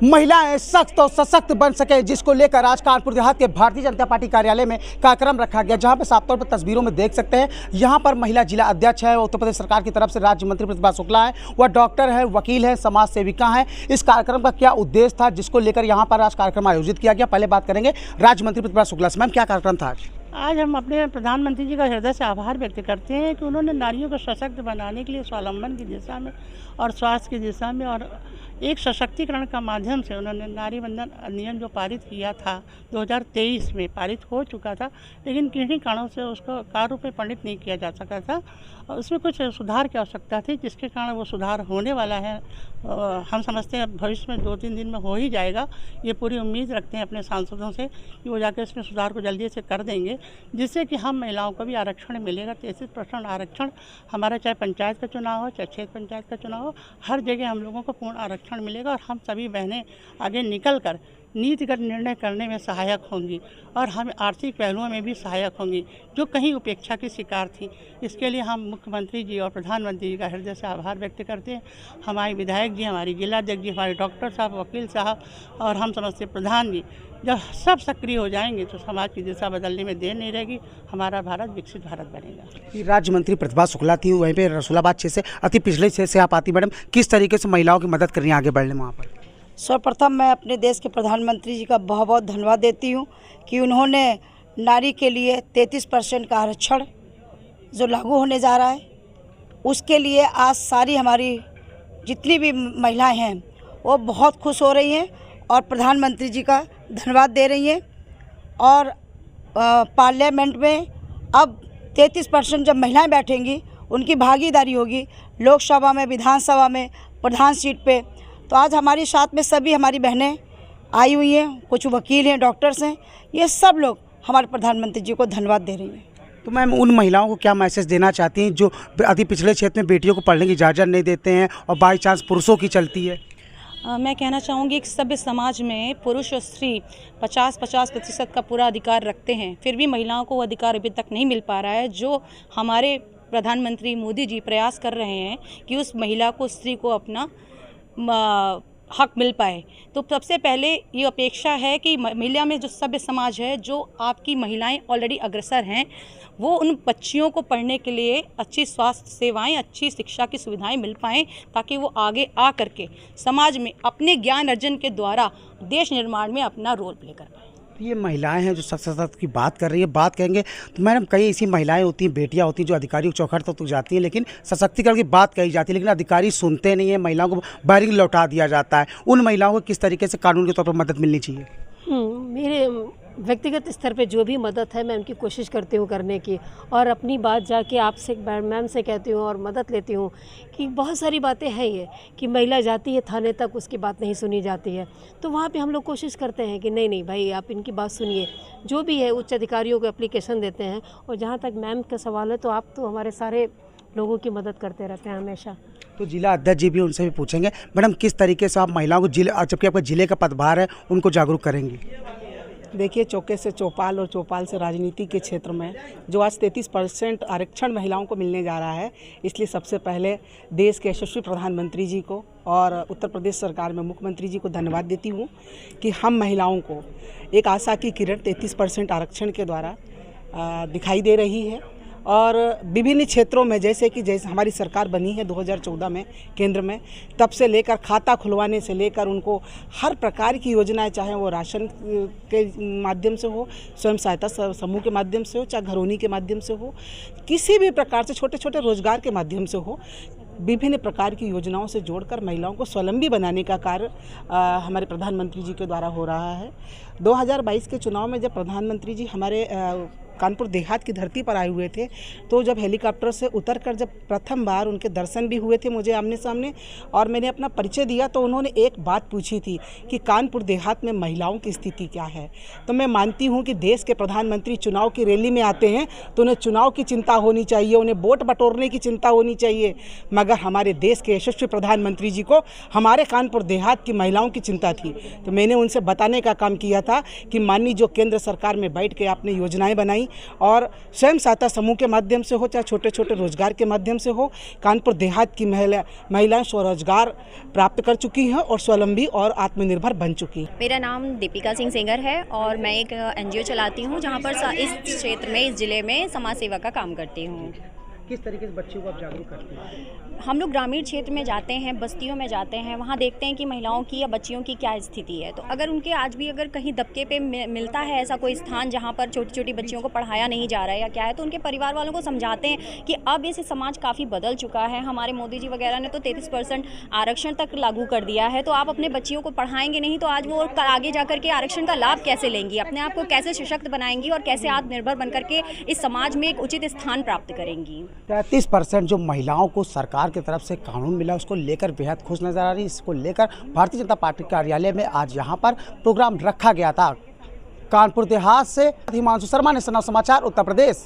महिलाएं सख्त और सशक्त बन सके, जिसको लेकर आज कानपुर देहात के भारतीय जनता पार्टी कार्यालय में कार्यक्रम रखा गया, जहां पर साफ तौर पर तस्वीरों में देख सकते हैं। यहां पर महिला जिला अध्यक्ष है, उत्तर प्रदेश सरकार की तरफ से राज्य मंत्री प्रतिभा शुक्ला है, वह डॉक्टर है, वकील है, समाज सेविका है। इस कार्यक्रम का क्या उद्देश्य था जिसको लेकर यहाँ पर आज कार्यक्रम आयोजित किया गया, पहले बात करेंगे राज्य मंत्री प्रतिभा शुक्ला से। मैम, क्या कार्यक्रम था आज हम अपने प्रधानमंत्री जी का हृदय से आभार व्यक्त करते हैं कि उन्होंने नारियों को सशक्त बनाने के लिए स्वावलंबन की दिशा में और स्वास्थ्य की दिशा में और एक सशक्तिकरण का माध्यम से उन्होंने नारी बंधन अधिनियम जो पारित किया था 2023 में पारित हो चुका था, लेकिन किन्हीं कारणों से उसको कार्य रूप में परिणत नहीं किया जा सका था और उसमें कुछ सुधार की आवश्यकता थी, जिसके कारण वो सुधार होने वाला है। हम समझते हैं भविष्य में 2-3 दिन में हो ही जाएगा। ये पूरी उम्मीद रखते हैं अपने सांसदों से कि वो जाकर इसमें सुधार को जल्दी से कर देंगे, जिससे कि हम महिलाओं को भी आरक्षण मिलेगा। 33% आरक्षण हमारा, चाहे पंचायत का चुनाव हो, चाहे क्षेत्र पंचायत का चुनाव हो, हर जगह हम लोगों को पूर्ण आरक्षण मिलेगा और हम सभी बहनें आगे निकल कर नीतिगत निर्णय करने में सहायक होंगी और हम आर्थिक पहलुओं में भी सहायक होंगी, जो कहीं उपेक्षा की शिकार थी। इसके लिए हम मुख्यमंत्री जी और प्रधानमंत्री जी का हृदय से आभार व्यक्त करते हैं। हमारे विधायक जी, हमारी जिलाध्यक्ष जी, हमारे डॉक्टर साहब, वकील साहब और हम समझते प्रधान जी, जब सब सक्रिय हो जाएंगे तो समाज की दिशा बदलने में देर नहीं रहेगी। हमारा भारत विकसित भारत बनेगा। राज्य मंत्री प्रतिभा शुक्ला थी, वहीं पे रसूलाबाद क्षेत्र से अति पिछले क्षेत्र से आप आती। मैडम, किस तरीके से महिलाओं की मदद करनी है आगे बढ़ने में वहाँ पर? सर्वप्रथम मैं अपने देश के प्रधानमंत्री जी का बहुत बहुत धन्यवाद देती हूँ कि उन्होंने नारी के लिए 33% का आरक्षण जो लागू होने जा रहा है, उसके लिए आज सारी हमारी जितनी भी महिलाएं हैं वो बहुत खुश हो रही हैं और प्रधानमंत्री जी का धन्यवाद दे रही हैं। और पार्लियामेंट में अब 33% जब महिलाएं बैठेंगी, उनकी भागीदारी होगी लोकसभा में, विधानसभा में, प्रधान सीट पे। तो आज हमारी साथ में सभी हमारी बहनें आई हुई हैं, कुछ वकील हैं, डॉक्टर्स हैं, ये सब लोग हमारे प्रधानमंत्री जी को धन्यवाद दे रही हैं। तो मैम, उन महिलाओं को क्या मैसेज देना चाहती हैं जो अति पिछड़े क्षेत्र में बेटियों को पढ़ने की इजाज़त नहीं देते हैं और बाई चांस पुरुषों की चलती है? मैं कहना चाहूँगी कि सभ्य समाज में पुरुष और स्त्री 50-50% का पूरा अधिकार रखते हैं, फिर भी महिलाओं को वो अधिकार अभी तक नहीं मिल पा रहा है। जो हमारे प्रधानमंत्री मोदी जी प्रयास कर रहे हैं कि उस महिला को, स्त्री को अपना हक मिल पाए। तो सबसे पहले ये अपेक्षा है कि महिला में जो सभ्य समाज है, जो आपकी महिलाएं ऑलरेडी अग्रसर हैं, वो उन बच्चियों को पढ़ने के लिए अच्छी स्वास्थ्य सेवाएं, अच्छी शिक्षा की सुविधाएं मिल पाएँ, ताकि वो आगे आ करके समाज में अपने ज्ञान अर्जन के द्वारा देश निर्माण में अपना रोल प्ले कर पाएँ। तो ये महिलाएं हैं जो सशक्त की बात कर रही है, बात कहेंगे तो मैडम कई ऐसी महिलाएं होती हैं, बेटियां होती हैं जो अधिकारियों के चौखट तक तो जाती हैं, लेकिन सशक्तिकरण की बात कही जाती है, लेकिन अधिकारी सुनते नहीं है, महिलाओं को बाहरी लौटा दिया जाता है। उन महिलाओं को किस तरीके से कानून के तौर पर मदद मिलनी चाहिए? मेरे व्यक्तिगत स्तर पे जो भी मदद है मैं उनकी कोशिश करती हूँ करने की, और अपनी बात जाके आपसे, मैम से कहती हूँ और मदद लेती हूँ कि बहुत सारी बातें हैं ये कि महिला जाती है थाने तक, उसकी बात नहीं सुनी जाती है। तो वहाँ पे हम लोग कोशिश करते हैं कि नहीं भाई, आप इनकी बात सुनिए। जो भी है उच्च अधिकारियों को एप्लीकेशन देते हैं। और जहाँ तक मैम का सवाल है, तो आप तो हमारे सारे लोगों की मदद करते रहते हैं हमेशा। तो जिला अध्यक्ष जी भी, उनसे भी पूछेंगे। मैडम, किस तरीके से आप महिलाओं को जबकि आपका जिले का पदभार है, उनको जागरूक करेंगी? देखिए, चौके से चौपाल और चौपाल से राजनीति के क्षेत्र में जो आज 33% आरक्षण महिलाओं को मिलने जा रहा है, इसलिए सबसे पहले देश के यशस्वी प्रधानमंत्री जी को और उत्तर प्रदेश सरकार में मुख्यमंत्री जी को धन्यवाद देती हूँ कि हम महिलाओं को एक आशा की किरण 33% आरक्षण के द्वारा दिखाई दे रही है। और विभिन्न क्षेत्रों में, जैसे हमारी सरकार बनी है 2014 में केंद्र में, तब से लेकर खाता खुलवाने से लेकर उनको हर प्रकार की योजनाएं, चाहे वो राशन के माध्यम से हो, स्वयं सहायता समूह के माध्यम से हो, चाहे घरौनी के माध्यम से हो, किसी भी प्रकार से छोटे छोटे रोजगार के माध्यम से हो, विभिन्न प्रकार की योजनाओं से जोड़कर महिलाओं को स्वावलंबी बनाने का कार्य हमारे प्रधानमंत्री जी के द्वारा हो रहा है। 2022 के चुनाव में जब प्रधानमंत्री जी हमारे कानपुर देहात की धरती पर आए हुए थे, तो जब हेलीकॉप्टर से उतरकर जब प्रथम बार उनके दर्शन भी हुए थे मुझे आमने सामने, और मैंने अपना परिचय दिया, तो उन्होंने एक बात पूछी थी कि कानपुर देहात में महिलाओं की स्थिति क्या है। तो मैं मानती हूं कि देश के प्रधानमंत्री चुनाव की रैली में आते हैं तो उन्हें चुनाव की चिंता होनी चाहिए, उन्हें वोट बटोरने की चिंता होनी चाहिए, मगर हमारे देश के यशस्वी प्रधानमंत्री जी को हमारे कानपुर देहात की महिलाओं की चिंता थी। तो मैंने उनसे बताने का काम किया था कि माननीय जो केंद्र सरकार में बैठ के आपने योजनाएँ बनाई, बनाई और स्वयं सहायता समूह के माध्यम से हो, चाहे छोटे छोटे रोजगार के माध्यम से हो, कानपुर देहात की महिलाएं स्वरोजगार प्राप्त कर चुकी हैं और स्वावलंबी और आत्मनिर्भर बन चुकी हैं। मेरा नाम दीपिका सिंह सेंगर है और मैं एक NGO चलाती हूँ जहाँ पर इस क्षेत्र में, इस ज़िले में समाज सेवा का काम करती हूँ। किस तरीके से बच्चों को आप जागरूक करते हैं? हम लोग ग्रामीण क्षेत्र में जाते हैं, बस्तियों में जाते हैं, वहाँ देखते हैं कि महिलाओं की या बच्चियों की क्या स्थिति है। तो अगर उनके आज भी अगर कहीं दबके पे मिलता है ऐसा कोई स्थान जहाँ पर छोटी छोटी बच्चियों को पढ़ाया नहीं जा रहा है या क्या है, तो उनके परिवार वालों को समझाते हैं कि अब इस समाज काफ़ी बदल चुका है। हमारे मोदी जी वगैरह ने तो 33% आरक्षण तक लागू कर दिया है, तो आप अपने बच्चियों को पढ़ाएंगे नहीं तो आज वो आगे जाकर के आरक्षण का लाभ कैसे लेंगी, अपने आप को कैसे सशक्त बनाएंगी और कैसे आत्मनिर्भर बन करके इस समाज में एक उचित स्थान प्राप्त करेंगी। 33% जो महिलाओं को सरकार की तरफ से कानून मिला, उसको लेकर बेहद खुश नजर आ रही है। इसको लेकर भारतीय जनता पार्टी कार्यालय में आज यहां पर प्रोग्राम रखा गया था। कानपुर देहात से हिमांशु शर्मा, नेशनल समाचार, उत्तर प्रदेश।